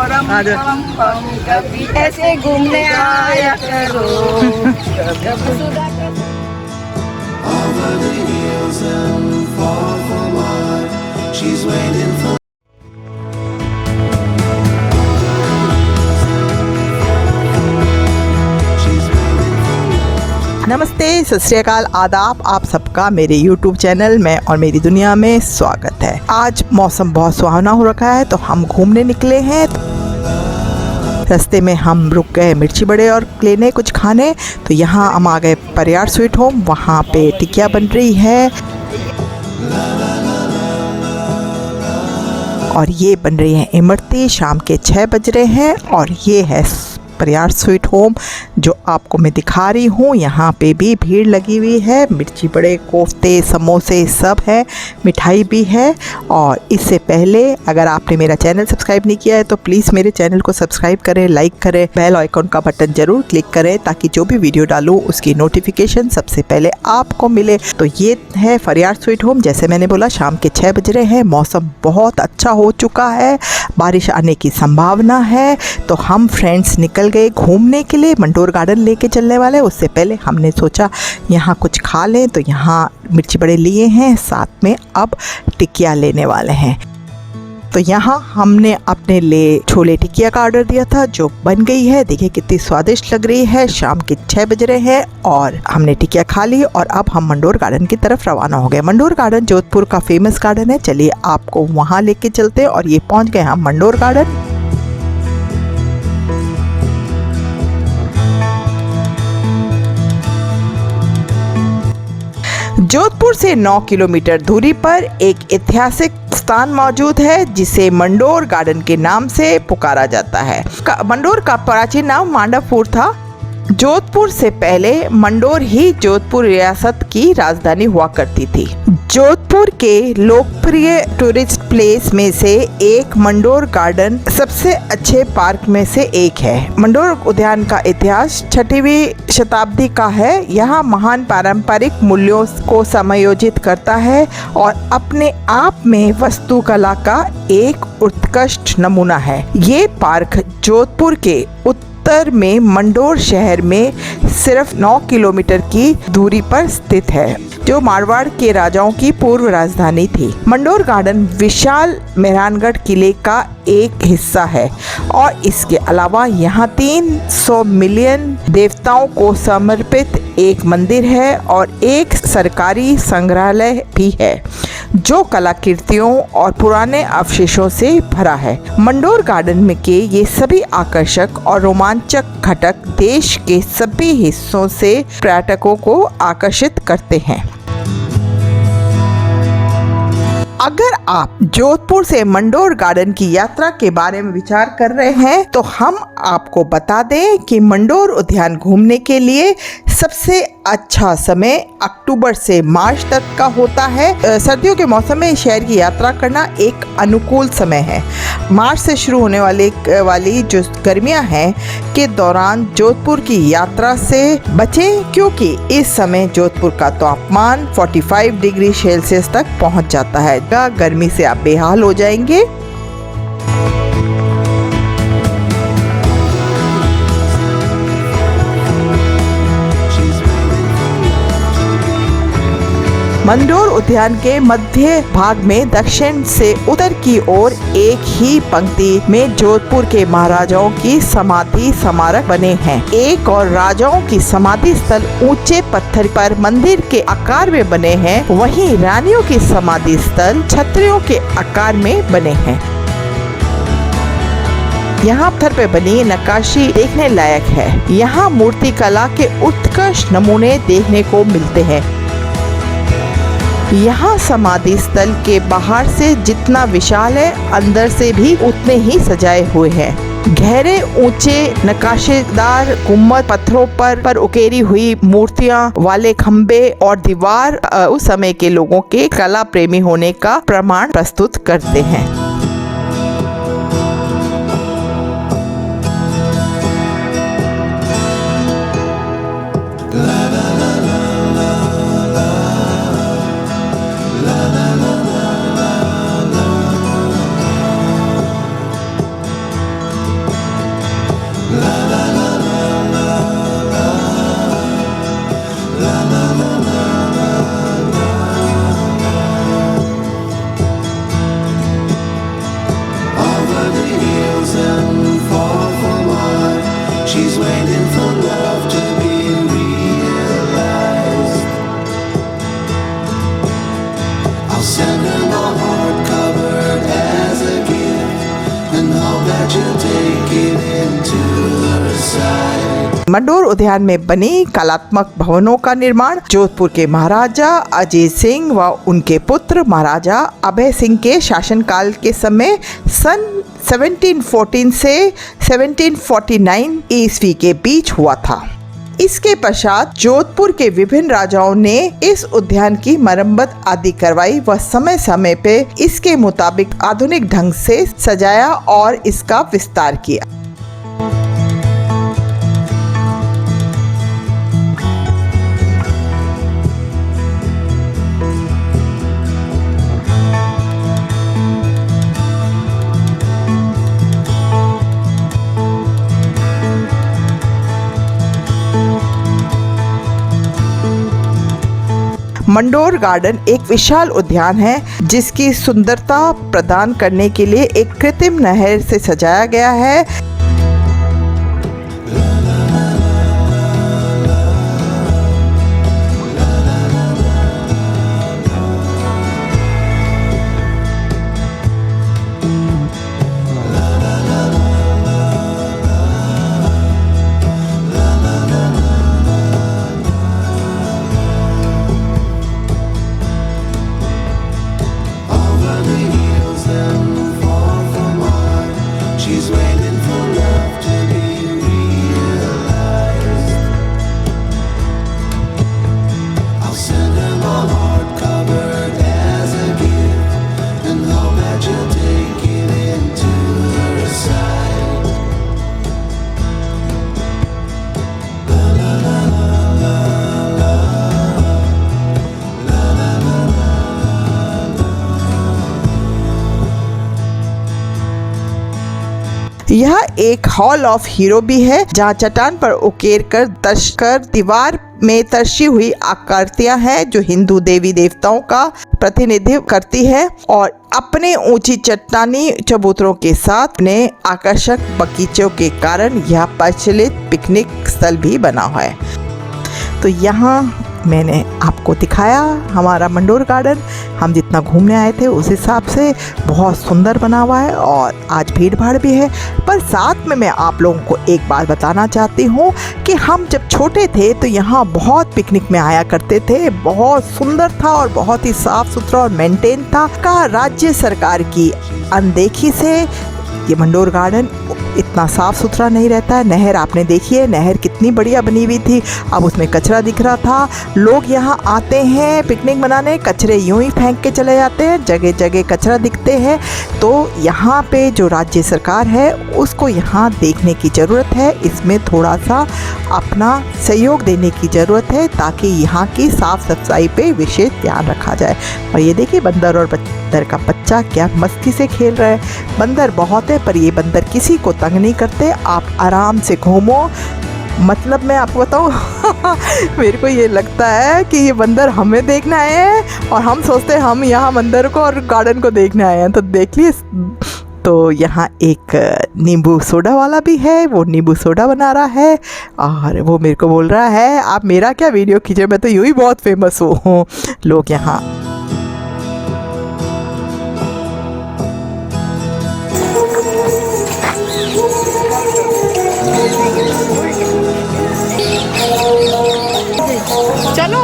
रम पम पम, कभी ऐसे घूमने आया करो। Over the hills and far from what she's waiting for. नमस्ते, सत श्री अकाल, आदाब। आप सबका मेरे YouTube चैनल में और मेरी दुनिया में स्वागत है। आज मौसम बहुत सुहावना हो रखा है तो हम घूमने निकले हैं। रास्ते में हम रुक गए मिर्ची बड़े और लेने कुछ खाने, तो यहाँ हम आ गए परियार स्वीट होम। वहाँ पे टिकिया बन रही है और ये बन रही है इमरती। शाम के 6 बज रहे हैं और ये है परियार स्वीट होम जो आपको मैं दिखा रही हूँ। यहाँ पे भी भीड़ लगी हुई है, मिर्ची बड़े, कोफ्ते, समोसे सब है, मिठाई भी है। और इससे पहले अगर आपने मेरा चैनल सब्सक्राइब नहीं किया है तो प्लीज़ मेरे चैनल को सब्सक्राइब करें, लाइक करें, बेल आइकन का बटन ज़रूर क्लिक करें ताकि जो भी वीडियो डालूँ उसकी नोटिफिकेशन सबसे पहले आपको मिले। तो ये है परियार स्वीट होम। जैसे मैंने बोला शाम के 6 बज रहे हैं, मौसम बहुत अच्छा हो चुका है, बारिश आने की संभावना है। तो हम फ्रेंड्स निकल गए घूमने के लिए, मंडोर गार्डन लेके चलने वाले। उससे पहले हमने सोचा यहाँ कुछ खा लें, तो यहाँ मिर्ची बड़े लिए हैं, साथ में अब टिकिया लेने वाले हैं। तो यहाँ हमने अपने लिए छोले टिकिया का ऑर्डर दिया था जो बन गई है। देखिए कितनी स्वादिष्ट लग रही है। शाम के 6 बज रहे हैं और हमने टिकिया खा ली और अब हम मंडोर गार्डन की तरफ रवाना हो गए। मंडोर गार्डन जोधपुर का फेमस गार्डन है। चलिए आपको वहाँ लेके चलते हैं। और ये पहुँच गए हम मंडोर गार्डन। जोधपुर से 9 किलोमीटर दूरी पर एक ऐतिहासिक स्थान मौजूद है जिसे मंडोर गार्डन के नाम से पुकारा जाता है। मंडोर का प्राचीन नाम मांडवपुर था। जोधपुर से पहले मंडोर ही जोधपुर रियासत की राजधानी हुआ करती थी। जोधपुर के लोकप्रिय टूरिस्ट प्लेस में से एक मंडोर गार्डन सबसे अच्छे पार्क में से एक है। मंडोर उद्यान का इतिहास 6वीं शताब्दी का है। यहाँ महान पारंपरिक मूल्यों को समायोजित करता है और अपने आप में वास्तुकला का एक उत्कृष्ट नमूना है। ये पार्क जोधपुर के उत्तर में मंडोर शहर में सिर्फ 9 किलोमीटर की दूरी पर स्थित है, जो मारवाड़ के राजाओं की पूर्व राजधानी थी। मंडोर गार्डन विशाल मेहरानगढ़ किले का एक हिस्सा है और इसके अलावा यहाँ 300 मिलियन देवताओं को समर्पित एक मंदिर है और एक सरकारी संग्रहालय भी है जो कलाकृतियों और पुराने अवशेषों से भरा है। मंडोर गार्डन में के ये सभी आकर्षक और रोमांचक घटक देश के सभी हिस्सों से पर्यटकों को आकर्षित करते हैं। अगर आप जोधपुर से मंडोर गार्डन की यात्रा के बारे में विचार कर रहे हैं तो हम आपको बता दें कि मंडोर उद्यान घूमने के लिए सबसे अच्छा समय अक्टूबर से मार्च तक का होता है। सर्दियों के मौसम में शहर की यात्रा करना एक अनुकूल समय है। मार्च से शुरू होने वाली जो गर्मियां हैं के दौरान जोधपुर की यात्रा से बचें, क्योंकि इस समय जोधपुर का तापमान 45 डिग्री सेल्सियस तक पहुंच जाता है। गर्मी से आप बेहाल हो जाएंगे। मंडोर उद्यान के मध्य भाग में दक्षिण से उत्तर की ओर एक ही पंक्ति में जोधपुर के महाराजाओं की समाधि स्मारक बने हैं। एक और राजाओं की समाधि स्थल ऊंचे पत्थर पर मंदिर के आकार में बने हैं, वहीं रानियों की समाधि स्थल छतरियों के आकार में बने हैं। यहाँ पत्थर पे बनी नक्काशी देखने लायक है। यहाँ मूर्ति कला के उत्कृष्ट नमूने देखने को मिलते हैं। यहाँ समाधि स्थल के बाहर से जितना विशाल है, अंदर से भी उतने ही सजाए हुए हैं। गहरे ऊंचे नक्काशीदार गुम्बद, पत्थरों पर उकेरी हुई मूर्तियां वाले खंबे और दीवार उस समय के लोगों के कला प्रेमी होने का प्रमाण प्रस्तुत करते हैं। heels and fall for mine. She's waiting for love to be realized. I'll send her my heart covered as a gift and hope that you'll take it into her side. Mandore उद्यान में बनी कलात्मक भवनों का निर्माण जोधपुर के महाराजा अजय सिंह व उनके पुत्र महाराजा अभय सिंह के शासनकाल के समय सन 1714 से 1749 ईस्वी के बीच हुआ था। इसके पश्चात जोधपुर के विभिन्न राजाओं ने इस उद्यान की मरम्मत आदि करवाई व समय समय पे इसके मुताबिक आधुनिक ढंग से सजाया और इसका विस्तार किया। मंडोर गार्डन एक विशाल उद्यान है जिसकी सुंदरता प्रदान करने के लिए एक कृत्रिम नहर से सजाया गया है। She's waiting for love to be realized. I'll send her my heart covered as a gift and hope that you'll take it into her side. La la la la la la la la la. यह एक hall of hero भी है जहाँ चट्टान पर उकेर कर दर्शकर दीवार में तर्शी हुई आकृतियां हैं जो हिंदू देवी देवताओं का प्रतिनिधित्व करती है और अपने ऊंची चट्टानी चबूतरों के साथ अपने आकर्षक बगीचों के कारण यह प्रचलित पिकनिक स्थल भी बना हुआ है। तो यहाँ मैंने आपको दिखाया हमारा मंडोर गार्डन। हम जितना घूमने आए थे उस हिसाब से बहुत सुंदर बना हुआ है और आज भीड़ भाड़ भी है। पर साथ में मैं आप लोगों को एक बात बताना चाहती हूँ कि हम जब छोटे थे तो यहाँ बहुत पिकनिक में आया करते थे। बहुत सुंदर था और बहुत ही साफ सुथरा और मेंटेन था। का राज्य सरकार की अनदेखी से ये मंडोर गार्डन इतना साफ सुथरा नहीं रहता है। नहर आपने देखी है, नहर कितनी बढ़िया बनी हुई थी, अब उसमें कचरा दिख रहा था। लोग यहाँ आते हैं पिकनिक मनाने, कचरे यूं ही फेंक के चले जाते हैं, जगह जगह कचरा दिखते हैं। तो यहाँ पे जो राज्य सरकार है उसको यहाँ देखने की ज़रूरत है, इसमें थोड़ा सा अपना सहयोग देने की ज़रूरत है ताकि यहाँ की साफ़ सफाई पे विशेष ध्यान रखा जाए। और ये देखिए बंदर और बंदर का बच्चा क्या मस्ती से खेल रहा है। बंदर बहुत है पर ये बंदर किसी को तंग नहीं करते, आप आराम से घूमो। मतलब मैं आपको बताऊँ मेरे को ये लगता है कि ये बंदर हमें देखने आए हैं और हम सोचते हैं हम यहाँ बंदर को और गार्डन को देखने आए हैं। तो देख लिए। तो यहाँ एक नींबू सोडा वाला भी है, वो नींबू सोडा बना रहा है और वो मेरे को बोल रहा है आप मेरा क्या वीडियो खींचे, मैं तो यूँ ही बहुत फेमस हूँ। लोग यहाँ चलो।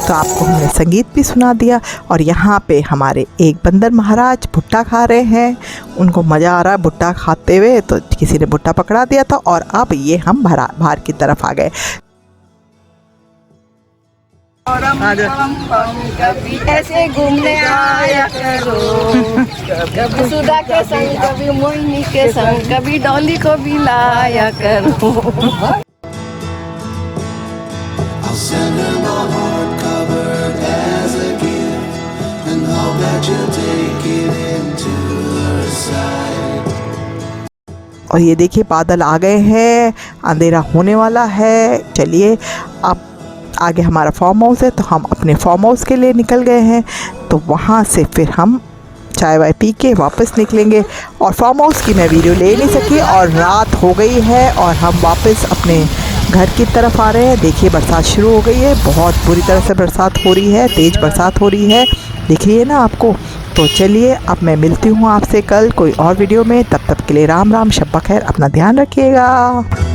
तो आपको हमने संगीत भी सुना दिया और यहाँ पे हमारे एक बंदर महाराज भुट्टा खा रहे हैं। उनको मज़ा आ रहा है भुट्टा खाते हुए, तो किसी ने भुट्टा पकड़ा दिया था और अब ये हम बाहर की तरफ आ गए। कभी ऐसे घूमने आया करो, कभी सुधा के संग, कभी मोहिनी के संग, कभी डॉली को भी लाया करो। I'll send her my heart covered as a gift and hope that you'll take it into her side. और ये देखिए बादल आ गए हैं, अंधेरा होने वाला है। चलिए अब आगे हमारा फार्म हाउस है तो हम अपने फार्म हाउस के लिए निकल गए हैं। तो वहाँ से फिर हम चाय वाय पी के वापस निकलेंगे। और फार्म हाउस की मैं वीडियो ले नहीं सकी और रात हो गई है और हम वापस अपने घर की तरफ आ रहे हैं। देखिए बरसात शुरू हो गई है, बहुत बुरी तरह से बरसात हो रही है, तेज़ बरसात हो रही है, दिख रही है ना आपको। तो चलिए अब मैं मिलती हूँ आपसे कल कोई और वीडियो में। तब तक के लिए राम राम, शब बखैर, अपना ध्यान रखिएगा।